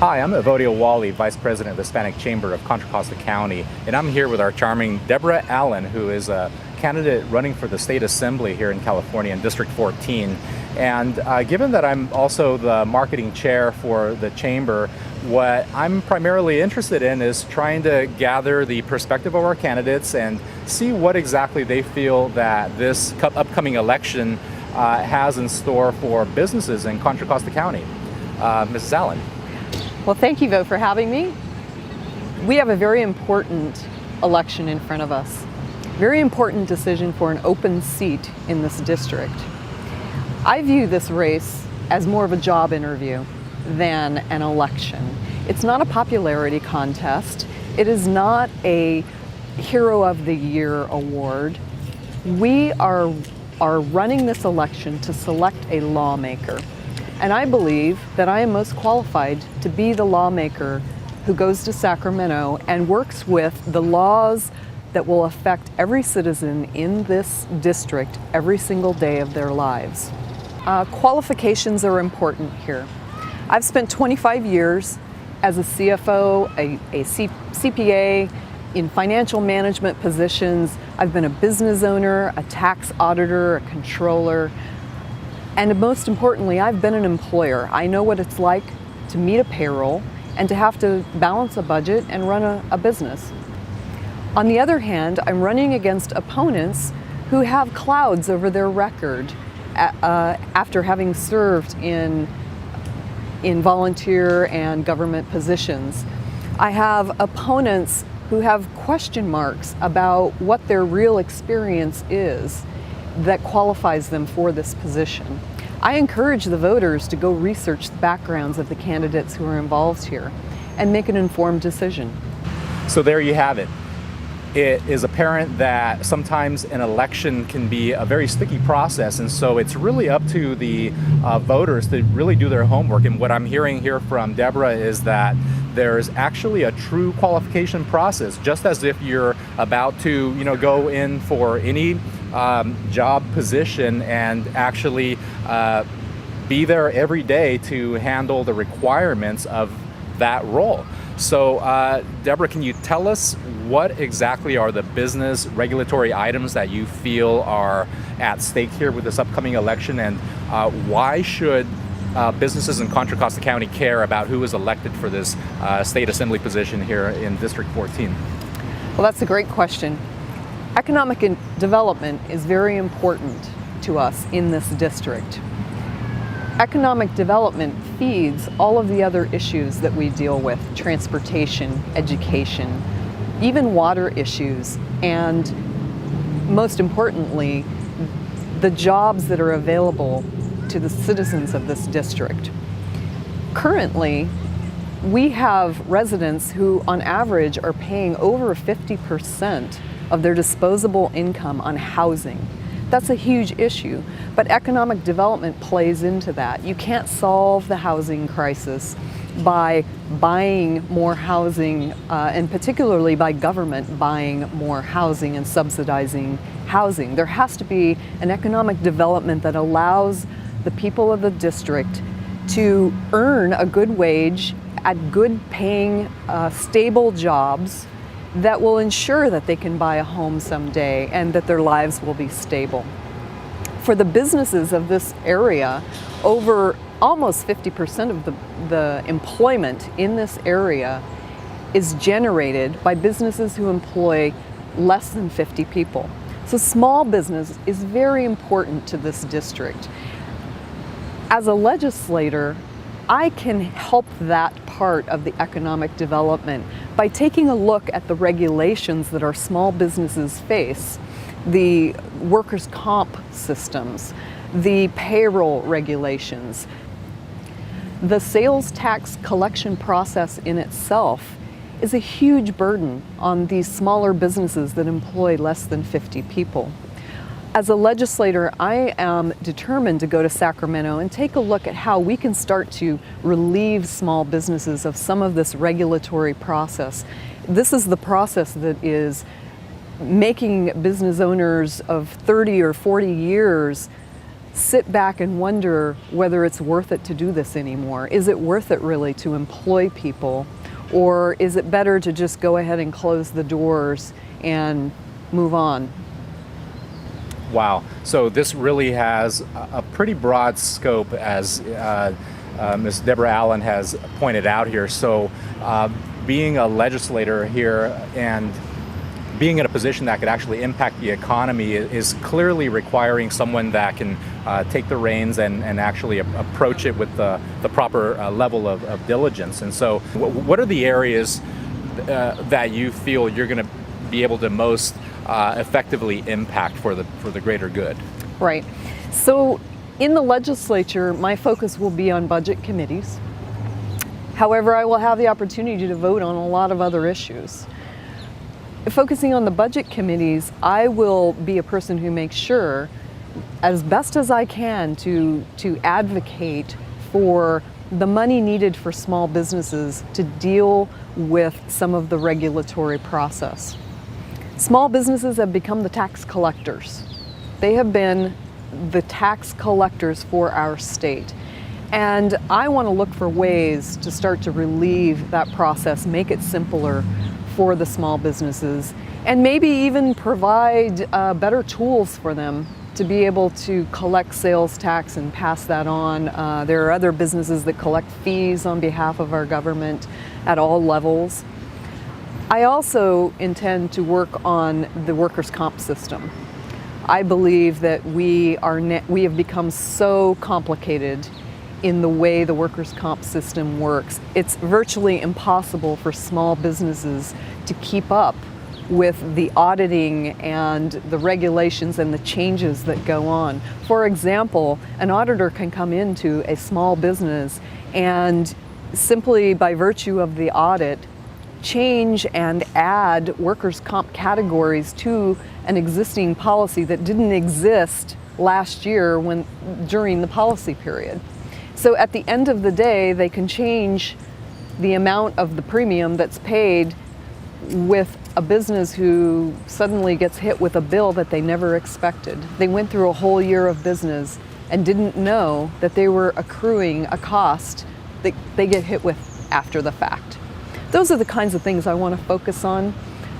Hi, I'm Evodio Walle, Vice President of the Hispanic Chamber of Contra Costa County, and I'm here with our charming Debora Allen, who is a candidate running for the State Assembly here in California in District 14. And given that I'm also the marketing chair for the Chamber, what I'm primarily interested in is trying to gather the perspective of our candidates and see what exactly they feel that this upcoming election has in store for businesses in Contra Costa County. Mrs. Allen. Well, thank you, Vo, for having me. We have a very important election in front of us. Very important decision for an open seat in this district. I view this race as more of a job interview than an election. It's not a popularity contest. It is not a Hero of the Year award. We are running this election to select a lawmaker. And I believe that I am most qualified to be the lawmaker who goes to Sacramento and works with the laws that will affect every citizen in this district every single day of their lives. Qualifications are important here. I've spent 25 years as a CFO, a CPA, in financial management positions. I've been a business owner, a tax auditor, a controller. And most importantly, I've been an employer. I know what it's like to meet a payroll and to have to balance a budget and run a business. On the other hand, I'm running against opponents who have clouds over their record after having served in volunteer and government positions. I have opponents who have question marks about what their real experience is that qualifies them for this position. I encourage the voters to go research the backgrounds of the candidates who are involved here and make an informed decision. So there you have it. It is apparent that sometimes an election can be a very sticky process, and so it's really up to the voters to really do their homework. And what I'm hearing here from Debora is that there's actually a true qualification process, just as if you're about to, go in for any job position and actually be there every day to handle the requirements of that role. So, Debora, can you tell us what exactly are the business regulatory items that you feel are at stake here with this upcoming election, and why should businesses in Contra Costa County care about who is elected for this state assembly position here in District 14? Well, that's a great question. Economic development is very important to us in this district. Economic development feeds all of the other issues that we deal with: transportation, education, even water issues, and most importantly, the jobs that are available to the citizens of this district. Currently, we have residents who on average are paying over 50% of their disposable income on housing. That's a huge issue, but economic development plays into that. You can't solve the housing crisis by buying more housing, and particularly by government buying more housing and subsidizing housing. There has to be an economic development that allows the people of the district to earn a good wage at good paying, stable jobs that will ensure that they can buy a home someday and that their lives will be stable. For the businesses of this area, over almost 50% of the employment in this area is generated by businesses who employ less than 50 people. So small business is very important to this district. As a legislator, I can help that part of the economic development by taking a look at the regulations that our small businesses face, the workers' comp systems, the payroll regulations. The sales tax collection process in itself is a huge burden on these smaller businesses that employ less than 50 people. As a legislator, I am determined to go to Sacramento and take a look at how we can start to relieve small businesses of some of this regulatory process. This is the process that is making business owners of 30 or 40 years sit back and wonder whether it's worth it to do this anymore. Is it worth it really to employ people? Or is it better to just go ahead and close the doors and move on? Wow. So this really has a pretty broad scope, as Ms. Debora Allen has pointed out here. So being a legislator here and being in a position that could actually impact the economy is clearly requiring someone that can take the reins and actually approach it with the proper level of diligence. And so what are the areas that you feel you're going to be able to most effectively impact for the greater good? Right. So in the legislature, my focus will be on budget committees. However, I will have the opportunity to vote on a lot of other issues. Focusing on the budget committees, I will be a person who makes sure, as best as I can, to advocate for the money needed for small businesses to deal with some of the regulatory process. Small businesses have become the tax collectors. They have been the tax collectors for our state. And I want to look for ways to start to relieve that process, make it simpler for the small businesses, and maybe even provide better tools for them to be able to collect sales tax and pass that on. There are other businesses that collect fees on behalf of our government at all levels. I also intend to work on the workers' comp system. I believe that we have become so complicated in the way the workers' comp system works. It's virtually impossible for small businesses to keep up with the auditing and the regulations and the changes that go on. For example, an auditor can come into a small business and simply by virtue of the audit change and add workers' comp categories to an existing policy that didn't exist last year during the policy period. So at the end of the day, they can change the amount of the premium that's paid with a business who suddenly gets hit with a bill that they never expected. They went through a whole year of business and didn't know that they were accruing a cost that they get hit with after the fact. Those are the kinds of things I want to focus on.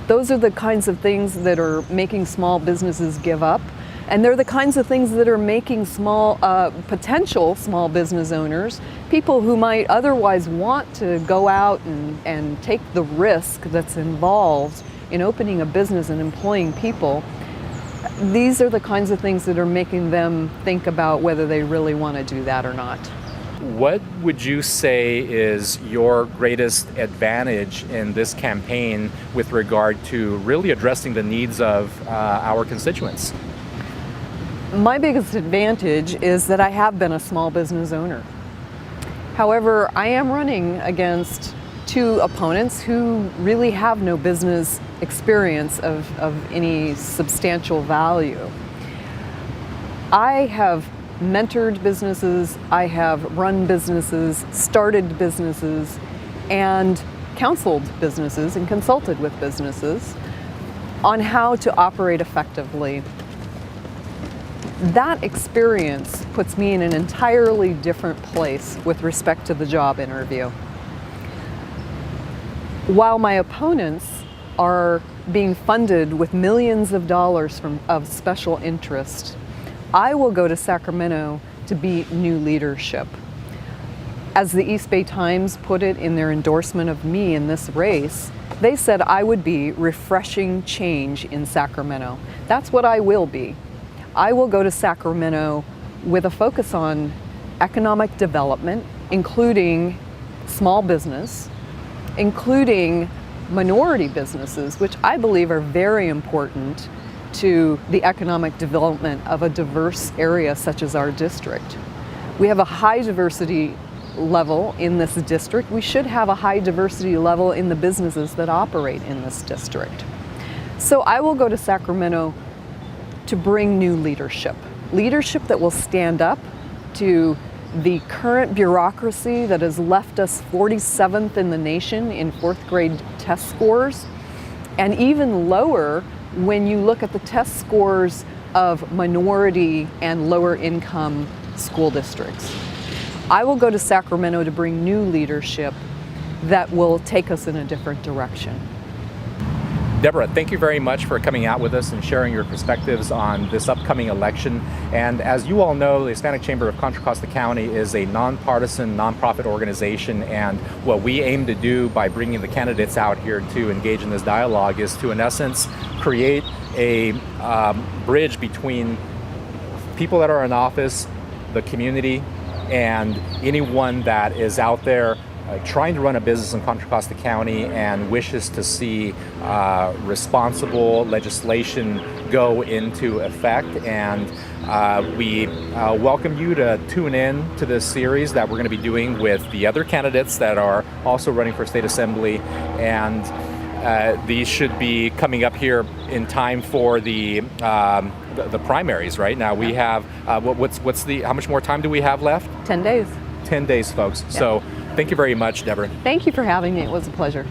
Those are the kinds of things that are making small businesses give up. And they're the kinds of things that are making potential small business owners, people who might otherwise want to go out and take the risk that's involved in opening a business and employing people. These are the kinds of things that are making them think about whether they really want to do that or not. What would you say is your greatest advantage in this campaign with regard to really addressing the needs of our constituents? My biggest advantage is that I have been a small business owner. However, I am running against two opponents who really have no business experience of any substantial value. I have mentored businesses, I have run businesses, started businesses, and counseled businesses and consulted with businesses on how to operate effectively. That experience puts me in an entirely different place with respect to the job interview. While my opponents are being funded with millions of dollars of special interest, I will go to Sacramento to be new leadership. As the East Bay Times put it in their endorsement of me in this race, they said I would be refreshing change in Sacramento. That's what I will be. I will go to Sacramento with a focus on economic development, including small business, including minority businesses, which I believe are very important to the economic development of a diverse area such as our district. We have a high diversity level in this district. We should have a high diversity level in the businesses that operate in this district. So I will go to Sacramento to bring new leadership that will stand up to the current bureaucracy that has left us 47th in the nation in fourth grade test scores, and even lower when you look at the test scores of minority and lower income school districts. I will go to Sacramento to bring new leadership that will take us in a different direction. Debora, thank you very much for coming out with us and sharing your perspectives on this upcoming election. And as you all know, the Hispanic Chamber of Contra Costa County is a nonpartisan, nonprofit organization, and what we aim to do by bringing the candidates out here to engage in this dialogue is to, in essence, create a bridge between people that are in office, the community, and anyone that is out there trying to run a business in Contra Costa County and wishes to see responsible legislation go into effect. And we welcome you to tune in to this series that we're going to be doing with the other candidates that are also running for state assembly. And these should be coming up here in time for the primaries. Right now, we have how much more time do we have left? 10 days. 10 days, folks. Yeah. So thank you very much, Debora. Thank you for having me. It was a pleasure.